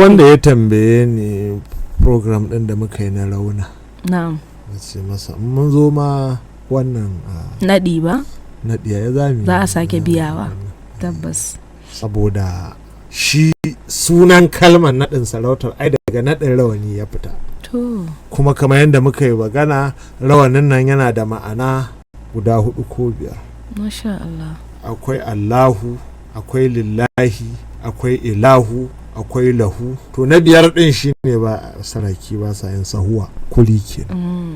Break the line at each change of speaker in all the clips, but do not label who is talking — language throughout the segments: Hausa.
wanda ya tambaye ni program din da muka yi na rauna.
Na'am.
Nace masa mun zo ma wannan
nadi ba?
Nadi ya zami.
Za a sake biyawa. Tabbas.
Saboda shi sunan kalmar nadin sarautar ai daga nadin rawani ya fita.
To.
Kuma kamar yadda muka yi magana rawanin nan yana da ma'ana guda 4 ko 5.
Masha Allah.
Akwai Allahu, akwai lillahi, akwai ilahu, akwai lahu. To na 5 din shine ba saraki ba sa yin sahuwa kuli kenan.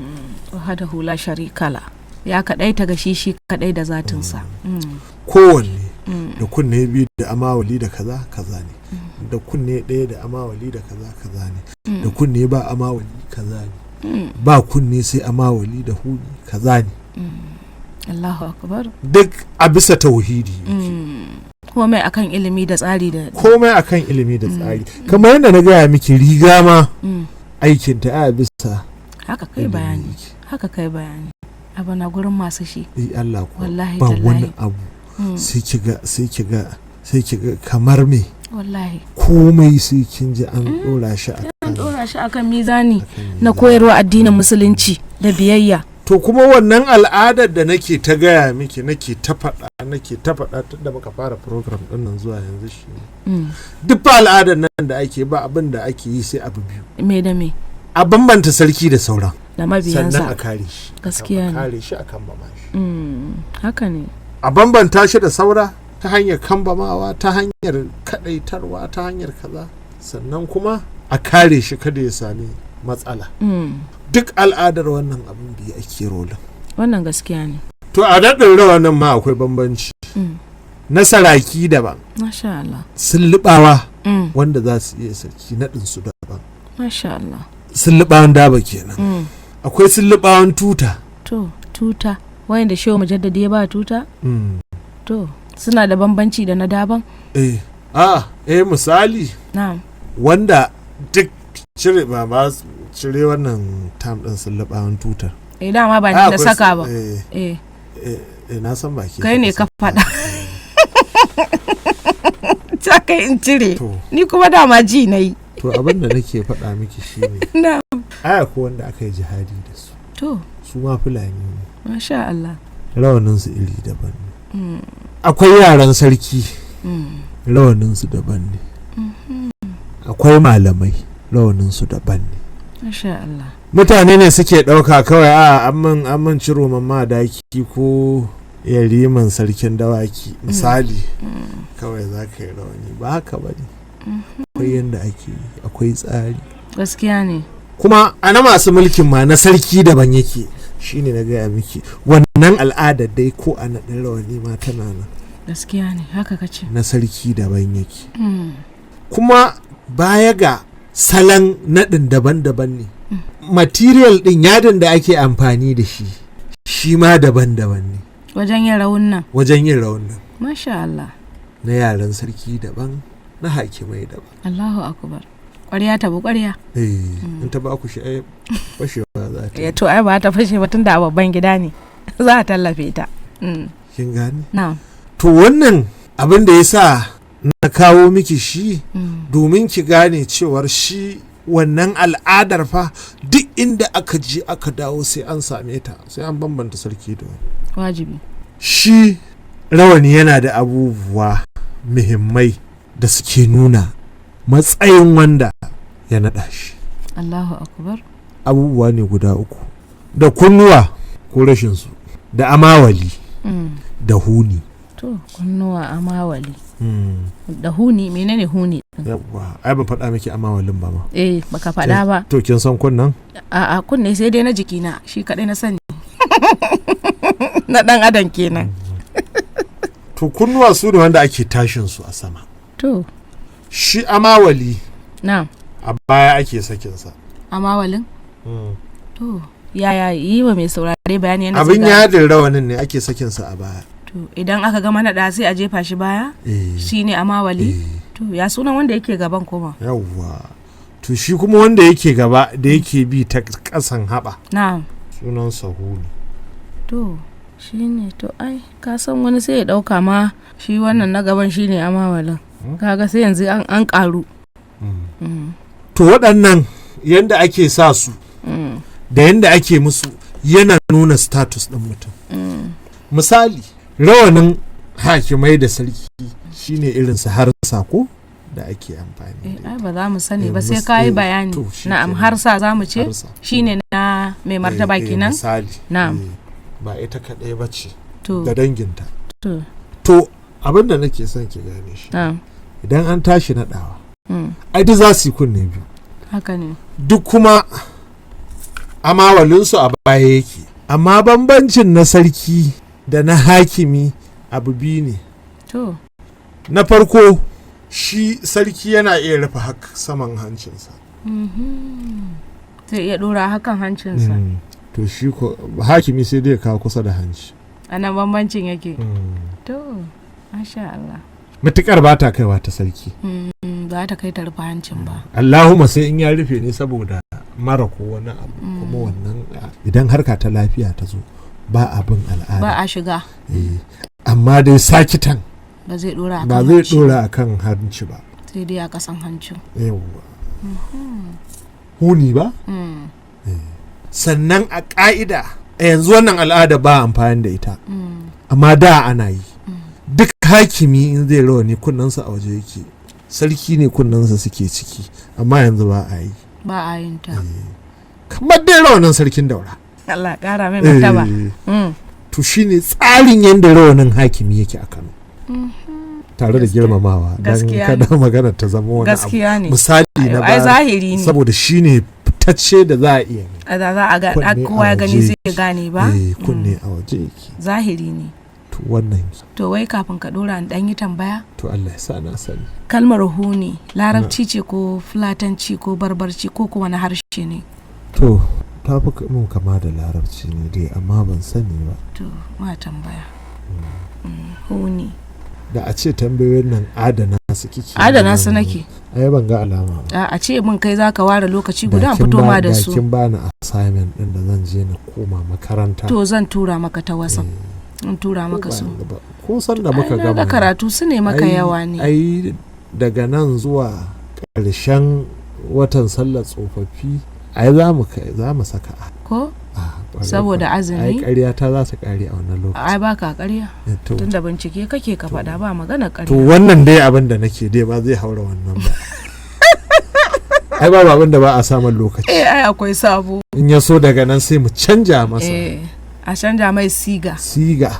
Wahdahu la sharika la. Ya kadaita ga shi kadai da zatinsa.
Kowanne da kunne biyu da amawali da kaza ne. Da kunne ɗaya da amawali da kaza ne. Da kunne ba amawali kaza ne. Ba kunne sai amawali da huni kaza ne.
Allahu akbar.
Duk a bisa tauhidi.
Komai akan ilimi da tsari da kamar yadda na gaya miki riga ma aikin ta a bisa haka kai bayani abu na gurin masu shi
Allah ko
wallahi
ba wani abu sai kiga kamar me
wallahi
komai sai kin ji an dora shi
akan mizani na koyarwa addinin musulunci da biyayya.
To kuma wannan al'adar da nake ta gaya miki nake ta faɗa tun da muka fara program ɗin nan zuwa yanzu shi duk ba al'adar nan da ake ba abin da ake yi sai abu biyu.
Me da me?
A bambanta sarki da sauran.
Da mabiyansa.
Sannan a kare shi.
Gaskiya ne.
A kare shi a kambama shi.
Haka ne.
A bambanta shi da saura ta hanyar kambamawa, ta hanyar kaɗaitarwa, ta hanyar kaza. Sannan kuma a kare shi kada ya sami matsala. Duk al'adar wannan abin biyu ake rolin.
Wannan gaskiya ne.
To a daɗin rawanin ma akwai bambanci. Na saraki daban.
Masha Allah.
Sullubawa wanda za su iya sarki naɗin su daban.
Masha Allah.
Sullubawan daba kenan. Akwai sullubawan tuta.
To tuta wanda shehu mujaddadi ya ba tuta? To suna da bambanci da na daban?
Misali.
Na'am.
Wanda duk cire wannan tam ɗin sullubawan tutar.
Dama ba ni da saka ba.
Na san baki.
Kai ne ka faɗa. Ta kai in cire. Ni kuma dama ji na yi.
To abin da nake faɗa miki shine.
Na'am.
Aya ko wanda aka yi jihadi da su.
To.
Su ma Fulani ne.
Masha Allah.
Rawanin su iri daban ne. Akwai yaran sarki. Rawanin su daban ne. Akwai malamai. Rawanin su daban ne.
Masha Allah.
Mutane ne suke ɗauka kawai amman ciro mamma daki ko yariman sarkin dawaki misali kawai za ka yi rawani ba haka ba ne. Akwai yadda ake yi, akwai tsari.
Gaskiya ne.
Kuma ana masu mulkin ma na sarki daban yake shine na gaya miki wannan al'adar dai ko a naɗin rawani ma tana nan.
Gaskiya ne haka kace.
Na sarki daban yake. Kuma baya ga salon naɗin daban-daban ne. Material ɗin yadin da ake amfani da shi ma daban-daban ne.
Wajen yin raunin. Masha Allah.
Na yaran sarki daban, na hakimai daban.
Allahu akbar. Ƙwarya ta bu ƙwarya.
In ta ba ku shi ai fashewa za ta.
To ai ba ta fashe ba tun da babban gida ne. Za a tallafe ta.
Kin gani?
Na'am.
To wannan abin da ya sa na kawo miki shi domin ki gane cewar shi wannan al'adar fa duk inda aka je aka dawo sai an same ta sai an bambanta sarki da wani.
Wajibi.
Shi rawani yana da abubuwa muhimmai da suke nuna matsayin wanda ya naɗa shi.
Allahu akbar.
Abubuwa ne guda 3 da kunnuwa ko rashin su da amawali da huni.
To kunnuwa amawali. Da huni menene huni?
Yawwa ai ban faɗa miki amawalin ba ma.
Baka faɗa ba.
To kin san kunnan?
A'a kunne sai dai na jikina shi kadai na sani. Na dan adam kenan.
To kunnuwa su ne wanda ake tashin su a sama.
To
shi amawali.
Na'am.
A baya ake sakin sa.
Amawalin? To yaya yi wa mai saurare bayani yana
abin yadin rawanin ne ake sakin sa a baya.
To idan aka gama naɗa sai a jefa shi baya? Shi ne amawali? To ya sunan wanda yake gaban kuma?
Yawwa. To shi kuma wanda yake gaba da yake bi ta ƙasan haɓa.
Na'am.
Sunan sahuni.
To shi ne to ai ka san wani sai ya ɗauka ma shi wannan na gaban shi ne amawalin. Kaga sai yanzu an ƙaru.
to waɗannan yadda ake sa su da yadda ake musu yana nuna status ɗin mutum. Misali rawanin hakimai da sarki shine irin su harsa ko da ake amfani da
ba za mu sani ba sai ka yi bayani. Na'am, harsa za mu ce shine na mai martaba kenan.
Misali
na'am,
ba ita kaɗai ba ce
to
da danginta. To abin da nake son ki gane shi idan an tashi naɗawa ai duk za su yi kunne biyu.
Haka ne.
Duk kuma amawalinsu a baya yake, amma bambancin na sarki da na hakimi abu biyu ne.
To
na farko shi sarki yana iya rufe saman hancinsa.
Zai iya dora hakan hancinsa.
To shi ko hakimi sai dai kawo kusa da hanci.
Ana bambancin yake. To masha Allah.
Matukar ba ta kaiwa ta sarki.
Ba ta kai ta rufe hancin ba.
Allahumma sai in ya rufe ne saboda mara ko wani abu. Kuma wannan idan harka ta lafiya ta zo ba abin al'ada. Ba
a shiga.
Amma dai sakitan
ba zai dora
a kan hanci ba.
Sai dai a kasan hancin.
Yawwa. Huni ba? Sannan a ƙa'ida yanzu wannan al'ada ba amfani da ita. Amma da ana yi. Duk hakimi in zai rawani kunnensa a waje yake. Sarki ne kunnensa suke ciki. Amma yanzu ba a yi.
Ba a yin ta.
Kamar dai rawanin sarkin Daura.
Allah ƙara mai martaba.
To shine tsarin yadda rawanin hakimi yake a Kano. Tare da girmamawa don kada magana ta zama wani abu. Misali na ba
zahiri ne.
Saboda shine fitacce da za a iya ne.
Za a ga kowa ya gani zai gane ba.
Kunne a waje yake.
Zahiri ne.
To wannan.
To wai kafin ka dora an dan yi tambaya.
To Allah ya sa na sani.
Kalmar huni larabci ce ko fulatanci ko barbarci ko kuma wani harshe ne?
To ta fi mun kama da larabci ne dai amma ban sani ba.
To ma tambaya. Huni.
Da a ce tambayoyin nan adana su kike.
Adana su nake.
Ai ban ga alama ba.
A ce mun kai zaka ware lokaci guda fito ma da su.
Kin bani assignment din da zan je na koma makaranta.
To zan tura maka ta WhatsApp. In tura maka su.
Ko san da muka gama.
Da karatu su ne maka yawa ne.
Ai daga nan zuwa ƙarshen watan sallar tsofaffi ai za mu saka
ko saboda azumi
ai ƙarya ta za su ƙare a wannan lokaci.
Ai baka ƙarya tunda bincike kake ka faɗa ba magana ƙarya.
To wannan dai abin da nake dai ba zai haura wannan ba. Ai ba abin da ba a samun lokaci.
Ai akwai sabo.
In ya so daga nan sai mu canja masa.
A canja mai siga.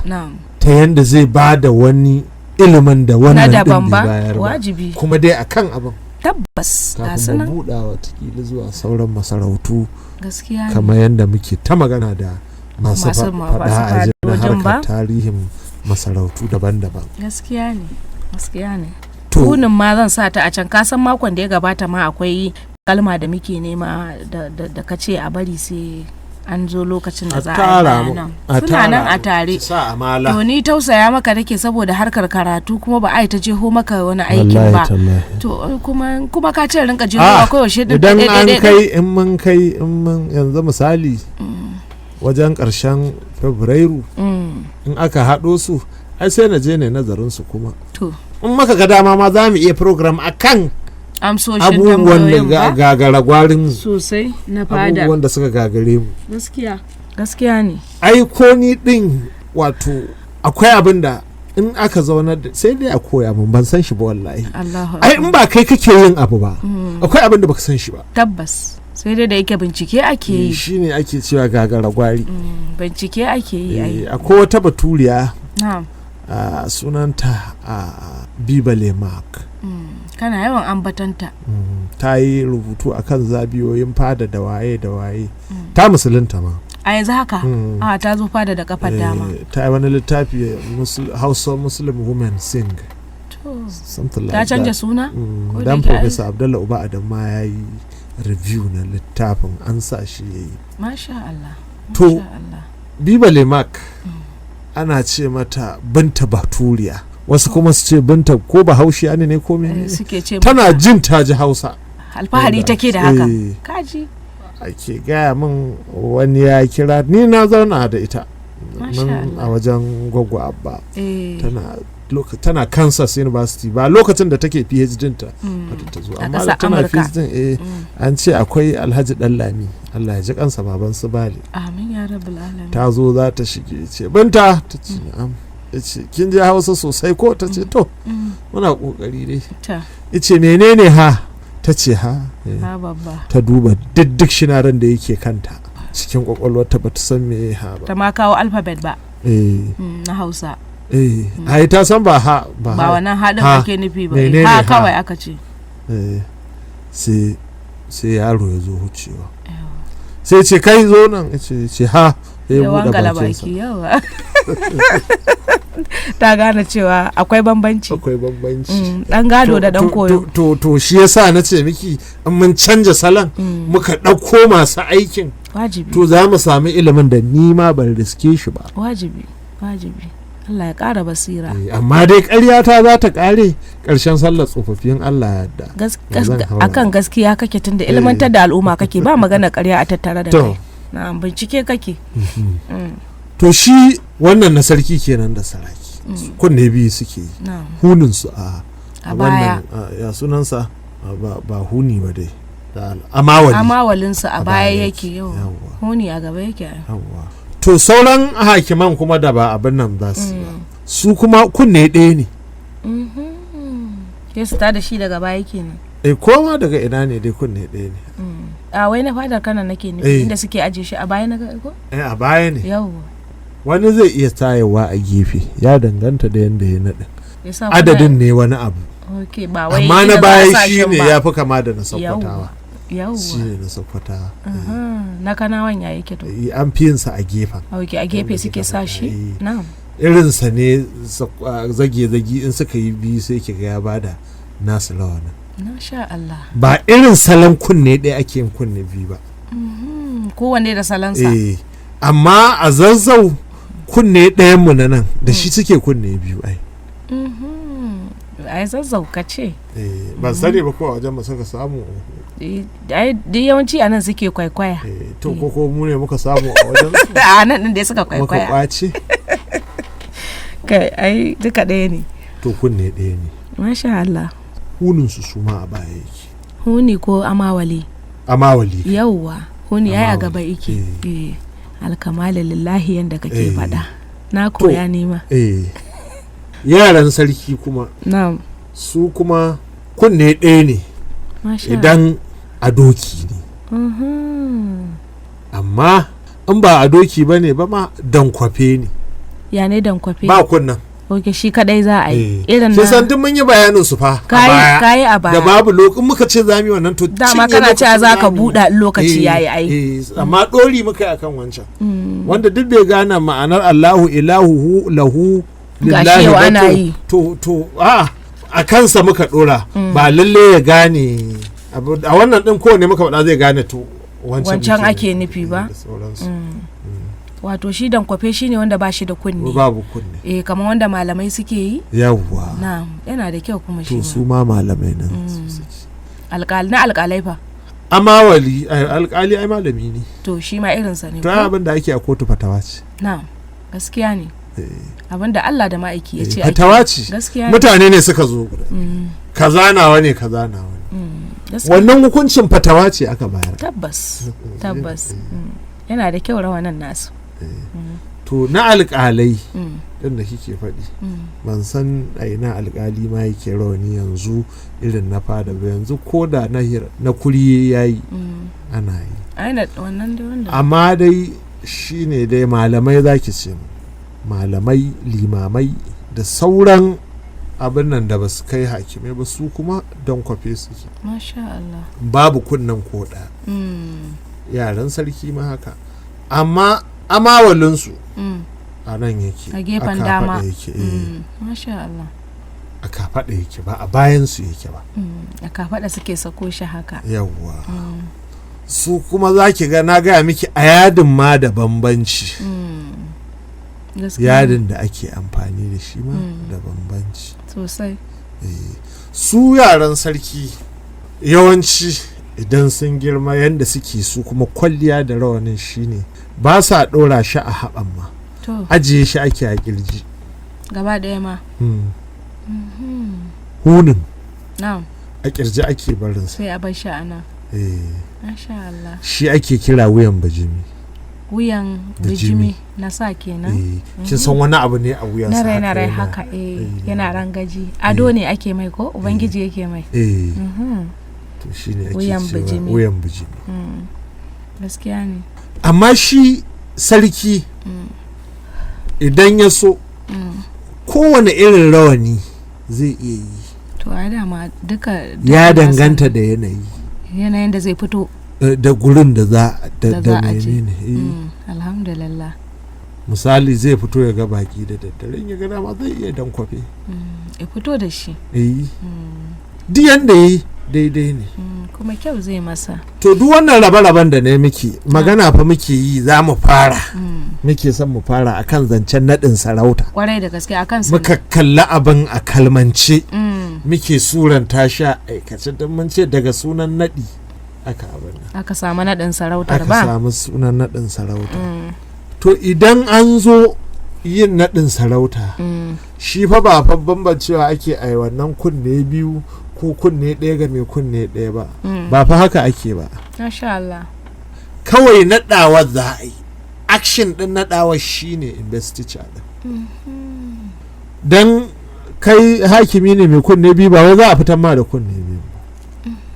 Na'am. Ta yanda zai ba da wani ilimin da wannan din bai bayar ba.
Wajibi.
Kuma dai akan abin.
Tabbas ga
sunan. Kafin mu buɗa watakila zuwa sauran masarautu.
Gaskiya ne.
Kamar yadda muke ta magana da masu faɗa a na harkar tarihin masarautu daban-daban.
Gaskiya ne. Tunin ma zan sa ta a can kasan makon da ya gabata ma akwai kalma da muke nema da ka ce a bari sai an zo lokacin da za a yi nan. Suna nan a tare. To ni tausaya maka nake saboda harkar karatu kuma ba a yi ta jeho maka wani aikin ba. To kuma ka ce rinka jeho akwai yaushe da
idan an kai in mun yanzu misali wajen ƙarshen Fabrairu in aka haɗo su ai sai na je ne nazarin su kuma. To in maka ga dama ma za mu iya program akan abubuwan da gagara gwarin
sosai na fada
abubuwan da suka gagare mu.
Gaskiya ne.
Ai ko ni din wato akwai abin da in aka zauna da sai dai a koya mun ban san shi ba wallahi. Ai in ba kai kake yin abu ba akwai abin da baka san shi ba.
Tabbas sai dai da yake bincike ake yi.
Shine ake cewa gagara gwari.
Bincike ake yi.
Akwai wata baturiya.
Na'am.
Sunanta Bibale Mark.
Kana yawan ambatanta.
Ta yi rubutu akan zabiyoyin fada da waye ta musulunta ma
a yanzu haka ta zo fada da kafar dama.
Ta yi wani littafi Hausa Muslim Women Sing
ta canja suna
dan Professor Abdullah Uba Adam ma ya yi review na littafin an sa shi ya yi.
Masha Allah.
To Bibale Mark ana ce mata binta baturiya wasu kuma su ce binta ko bahaushiya ne ko mene tana jin ta ji Hausa
alfahari take da haka kaji
ake gaya min wani ya kira ni na zauna da ita a wajen gwagwa abba tana tana Kansas University ba lokacin da take PhD ta ta zo amma da tana PhD an ce akwai Alhaji Dallami Allah ya ji kansa baban su Bale
amin ya rabbul alamin
ta zo za ta shige ce binta ta ce na'am yace kin je Hausa sosai ko ta ce to muna kokari dai yace menene ha ta ce ha
babba
ta duba duk shinaran da yake kanta cikin kwakwalwarta ba ta san me ha ba
ta ma kawo alphabet ba na Hausa
ai ta san ba ha
ba wannan haɗin ake nufi ba ha kawai aka ce
sai yaro ya zo wucewa sai ce kai zo nan ce ha ya buɗe bakinsa
yawa ta gane cewa akwai bambanci dan gado da dan koyo
to shi yasa na ce miki in mun canja salon muka ɗauko masu aikin
wajibi
to za mu sami ilimin da ni ma ban riske shi ba
wajibi Allah ya ƙara basira
amma dai ƙarya ta za ta ƙare ƙarshen sallar tsofaffin Allah ya yarda
akan gaskiya kake tunda ilmantar da al'umma kake ba magana ƙarya a tattare da kai na bincike kake
to shi wannan na sarki kenan da saraki kunne biyu suke yi hunin su a wannan ya sunansa ba huni ba dai
amawalinsu a baya yake yau huni a gaba yake
to sauran hakiman kuma da ba abin nan za su ba su kuma kunne ɗaya ne
ya su da shi daga baya kenan
koma daga ina ne dai kunne ɗaya ne
a wai na fadar kana nake nufi inda suke aje shi a baya na ko
a baya ne
yau
wani zai iya tayewa a gefe ya danganta da yanda ya naɗin adadin ne wani abu amma na baya shi ne ya fi kama da na sakkwatawa shi ne na sakkwatawa
na kanawan ya yake to
an fi yinsa a gefen
a gefe suke sa shi na'am
irinsa ne zage-zage in suka yi biyu sai ki ga ya bada nasu rawanin
masha Allah
ba irin salon kunne ɗaya ake yin kunne biyu ba
kowanne da salonsa
amma a Zazzau kunne ɗayan mu na nan da shi suke kunne biyu
ai Zazzau ka ce
ba sani ba ko a wajen masu ka samu
ai yawanci a nan suke kwaikwaya
to ko mu ne muka samu a wajen su
a nan din da suka kwaikwaya
muka kwace
kai ai duka ɗaya ne
to kunne ɗaya ne
masha Allah
hunin su ma a baya yake
huni ko amawali yauwa huni ai a gaba yake alkamala lillahi yanda kake faɗa na koya nema
yaran sarki kuma
na'am
su kuma kunne ɗaya ne idan a doki ne amma in ba a doki ba ne ba ma dankwafe ne
ya ne dankwafe
ba kunnan
oke shi kadai za a yi irin na
san duk mun yi bayanin su fa
kayi a baya
da babu lokacin muka ce za mu yi wannan to
dama kana cewa za ka buɗa lokaci yayi ai
amma ɗori muka yi akan wancan wanda duk bai gane ma'anar Allahu ilahu lahu lillahi
ana yi
to a kansa muka dora ba lalle ya gane a wannan din kowane muka faɗa zai gane to
wancan ake nufi ba wato shi dankwafe shi ne wanda ba shi da kunne
babu kunne
kamar wanda malamai suke yi
yawwa
na'am yana da kyau kuma shi
to su ma malamai nan
alƙalai fa
amawali alƙali ai malami ne
to shi ma irinsa ne
to abin da ake a kotu fatawa ce
na'am gaskiya ne abinda Allah da ma'aiki ya ce
fatawa ce mutane ne suka zo kaza nawa ne wannan hukuncin fatawa ce aka bayar
tabbas yana da kyau rawanan nasu
to na alƙalai din da kike faɗi ban san a ina alƙali ma yake rawani yanzu irin na fada ba yanzu ko da na kuri yayi ana yi amma dai shine dai malamai zaki ce malamai limamai da sauran abin nan da ba su kai hakimai ba su kuma don kwafe suke
masha Allah
babu kunnan koda yaran sarki ma haka amma amawalinsu a nan yake
a gefen dama
yake
masha Allah
a kafaɗa yake ba a bayansu yake ba
a kafaɗa suke sako shi haka
yawwa su kuma za ki ga na gaya miki a yadin ma da bambanci yadin da ake amfani da shi ma da bambanci
sosai
su yaran sarki yawanci idan sun girma yadda suke su kuma kwalliya da rawanin shine ba sa ɗora shi a haɓan ma ajiye shi ake a kirji
gaba ɗaya ma.
Hunin
Na'am.
a kirji ake barinsa.
Sai a bar shi a nan. Masha Allah.
Shi ake kira wuyan bijimi.
Wuyan bijimi na sa kenan.
Kin san wani abu ne a wuyan sa
na rai haka yana rangaji. Ado ne ake mai ko ubangiji yake mai.
To shine ake cewa wuyan bijimi.
Gaskiya ne.
Amma shi sarki idan ya so kowane irin rawani zai iya yi.
To a dama duka
ya danganta da
yanayin da zai fito
da gurin da za da menene.
Alhamdulillah.
Misali zai fito ya ga baki da daddare, ya ga dama zai iya dan kwafe
ya fito da shi.
Duk yanda yi daidai ne.
Kuma kyau zai masa.
To duk wannan rabe-raben da ne miki magana fa muke yi za mu fara. Muke son mu fara akan zancen naɗin sarauta.
Kwarai da gaske akan sa.
Muka kalli abin a kalmance. Muke suranta sha aikace don mun ce daga sunan naɗi
aka samu naɗin sarautar ba.
Aka samu sunan naɗin sarauta. To idan an zo yin naɗin sarauta shi fa ba fa bambancewa ake a wannan kunne biyu ko kunne ɗaya ga mai kunne ɗaya ba. Ba fa haka ake ba.
Masha Allah.
Kawai naɗawa za a yi. Action ɗin naɗawa shine investiture ɗin. Don kai hakimi ne mai kunne biyu ba wai za a fitar ma da kunne biyu.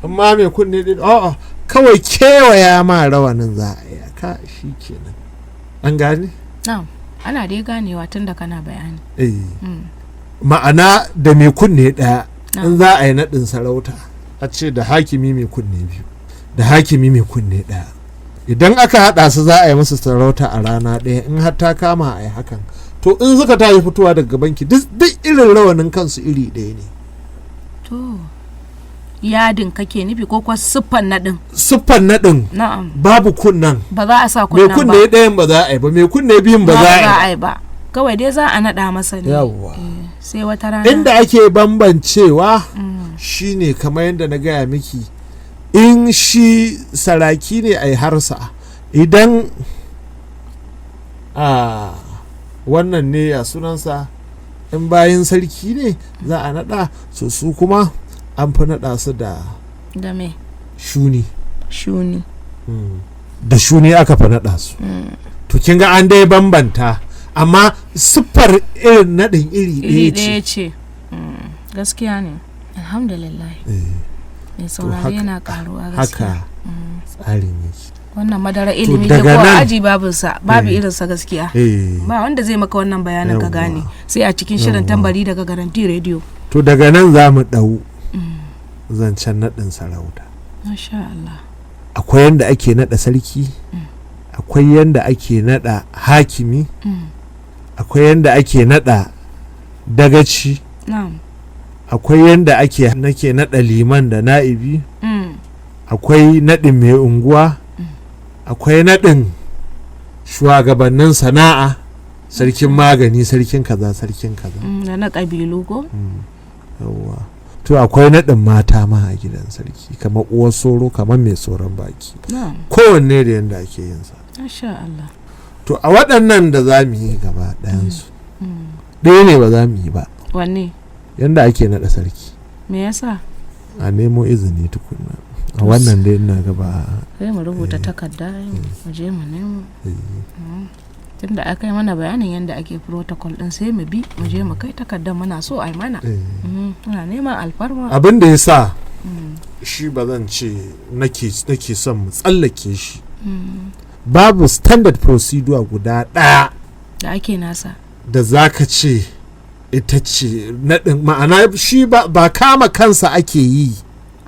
Amma mai kunne ɗin kawai kewaya ma rawanin za a yi ka shi kenan. An gane?
Ana dai ganewa tun da kana bayani.
Ma'ana da mai kunne ɗaya in za a yi naɗin sarauta a ce da hakimi mai kunne biyu da hakimi mai kunne ɗaya. Idan aka haɗa su za a yi musu sarauta a rana ɗaya in har ta kama a yi hakan. To in suka tashi fitowa daga banki duk irin rawanin kansu iri ɗaya ne.
To yadin kake nufi ko kuwa siffan naɗin?
Siffan naɗin.
Na'am.
Babu kunnan.
Ba za a sa kunnan ba.
Mai kunne ɗayan ba za a yi ba, mai kunne biyun ba za a yi
ba. Kawai dai za a naɗa masa ne.
Yawwa.
Sai wata rana.
Inda ake bambancewa shine kamar yadda na gaya miki, in shi saraki ne a yi harsa, idan wannan ne ya sunansa, in bayan sarki ne za a naɗa su kuma an fi naɗa su da
me?
Shuni. Da shuni aka fi naɗa su. To kin ga an dai bambanta, amma siffar irin naɗin iri ɗaya ce.
Gaskiya ne. Alhamdulillah. Mai saurari yana karuwa gaskiya.
Haka tsarin yake.
Wannan madara ilimi ke kowa aji babu irinsa gaskiya. Ba wanda zai maka wannan bayanin ka gane sai a cikin shirin tambari daga Garanti Radio.
To daga nan za mu ɗau zancen naɗin sarauta.
Masha Allah.
Akwai yanda ake naɗa sarki, akwai yanda ake naɗa hakimi, akwai yanda ake naɗa dagaci, akwai yanda nake naɗa liman da na'ibi, akwai naɗin mai unguwa, akwai naɗin shugabannin sana'a, sarkin magani, sarkin kaza.
Da na ƙabilu ko?
Yawwa. To akwai naɗin mata ma a gidan sarki, kamar uwar soro, kamar mai tsoron baki. Kowanne da yadda ake yin sa.
Masha Allah.
To a waɗannan da za mu yi gaba ɗayansu, ɗaya ne ba za mu yi ba.
Wanne?
Yanda ake naɗa sarki.
Me yasa?
A nemo izini tukunna. A wannan dai ina gaba.
Sai mu rubuta takarda mu je mu nemo. Tunda aka yi mana bayanin yadda ake protocol din sai mu bi mu je mu kai takardar muna so a yi mana. Muna neman alfarma.
Abin da ya sa shi ba zan ce nake son mu tsallake shi. Babu standard procedure guda ɗaya
da ake nasa
da za ka ce ita ce naɗin, ma'ana shi ba kama kansa ake yi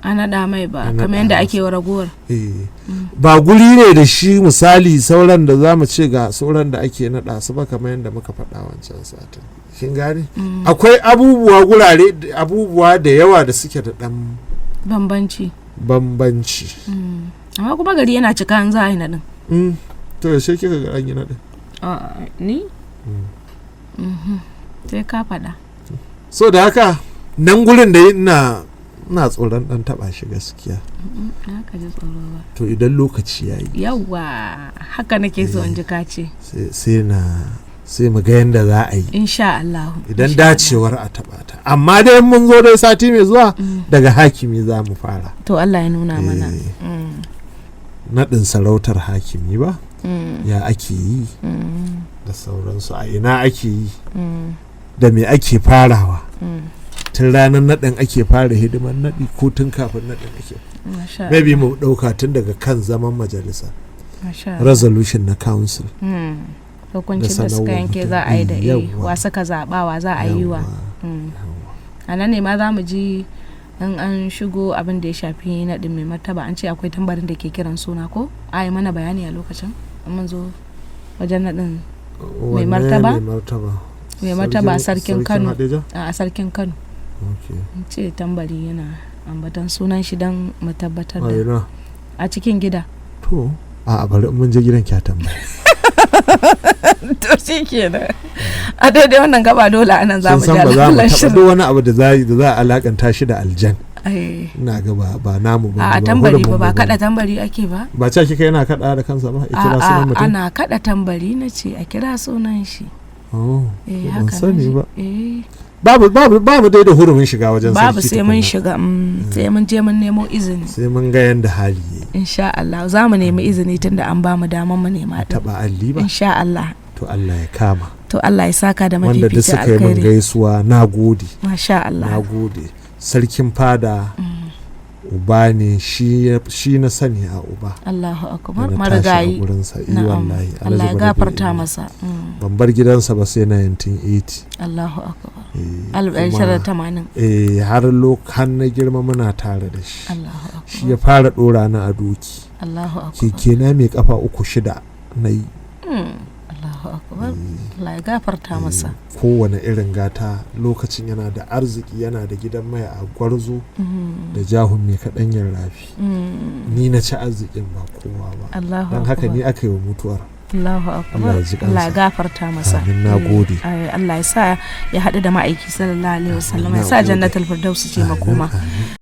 a naɗa mai ba kamar yadda ake wa ragowar.
Ba guri ne da shi misali sauran da za mu ce ga sauran da ake naɗa su ba kamar yadda muka faɗa wancan satin. Kin gane? Akwai abubuwa da yawa da suke da ɗan bambanci.
Amma kuma gari yana cika an za a yi naɗin.
To yaushe kika ga an yi naɗin?
Ni? Sai ka faɗa.
So da haka nan gurin da ina tsoron dan taba shi gaskiya.
Haka ji tsoro ba.
To idan lokaci yayi.
Yawwa haka nake so in ji ka ce.
sai mu ga yadda za a yi
insha Allah
idan dacewar a taɓa ta, amma dai mun zo dai sati mai zuwa daga hakimi za mu fara.
To Allah ya nuna mana
naɗin sarautar hakimi ba ya ake yi da sauransu, a ina ake yi da me ake farawa, tun ranar naɗin ake fara hidimar naɗi ko tun kafin naɗin ake, maybe mu ɗauka tun daga kan zaman majalisa, resolution na council,
hukuncin da suka yanke za a yi da wa suka zaɓa wa za a yi wa. A nan ne ma za mu ji in an shigo abin da ya shafi naɗin mai martaba, an ce akwai tambarin da ke kiran suna ko a yi mana bayani a lokacin mun zo wajen naɗin mai martaba sarkin Kano, a sarkin Kano ce tambari yana ambatan sunan shi don mu tabbatar da a cikin gida.
To a bari mun je gidan kya tambaya.
To shi kenan a daidai wannan gaba dole anan za mu
ja Allah shirin. Ba wani abu da za a alakanta shi da aljan. Ina ga ba namu ba.
A tambari ba kada tambari ake ba.
Ba ce kika yana kada da kansa ba, a kira sunan mutum.
Ana kada tambari na ce a kira sunan shi.
Ban sani ba. Babu dai da hurumin shiga wajen sarki.
Babu sai mun shiga sai mun je mun nemo izini.
Sai mun ga yanda hali yayi.
Insha Allah za mu nemi izini tunda an ba mu daman mu nema.
Taba alli ba.
Insha Allah.
To Allah ya kama.
To Allah ya saka da mafificin
alkhairi. Wanda duk suka yi mun gaisuwa nagode.
Masha Allah.
Nagode. Sarkin Fada uba ne shi na sani a uba.
Allahu akbar. Marigayi. Allah ya gafarta masa.
Ban bar gidansa ba sai 1980.
Allahu akbar. 1980.
Har na girma muna tare da shi.
Allahu akbar.
Shi ya fara dora ni a doki.
Allahu akbar.
Keke na mai kafa 3-6 na yi.
Allahu akbar. Allah ya gafarta masa.
Kowane irin gata lokacin yana da arziki, yana da gidan mai a Gwarzo da Jahun mai kaɗanyar rafi. Ni na ci arzikin ba kowa ba. Don haka ni aka yi wa mutuwar.
Allahu akbar. Allah ya gafarta masa.
Amin, na gode.
Allah ya sa ya haɗu da ma'aiki sallallahu alaihi wasallam, ya sa jannatul firdaus ce makoma.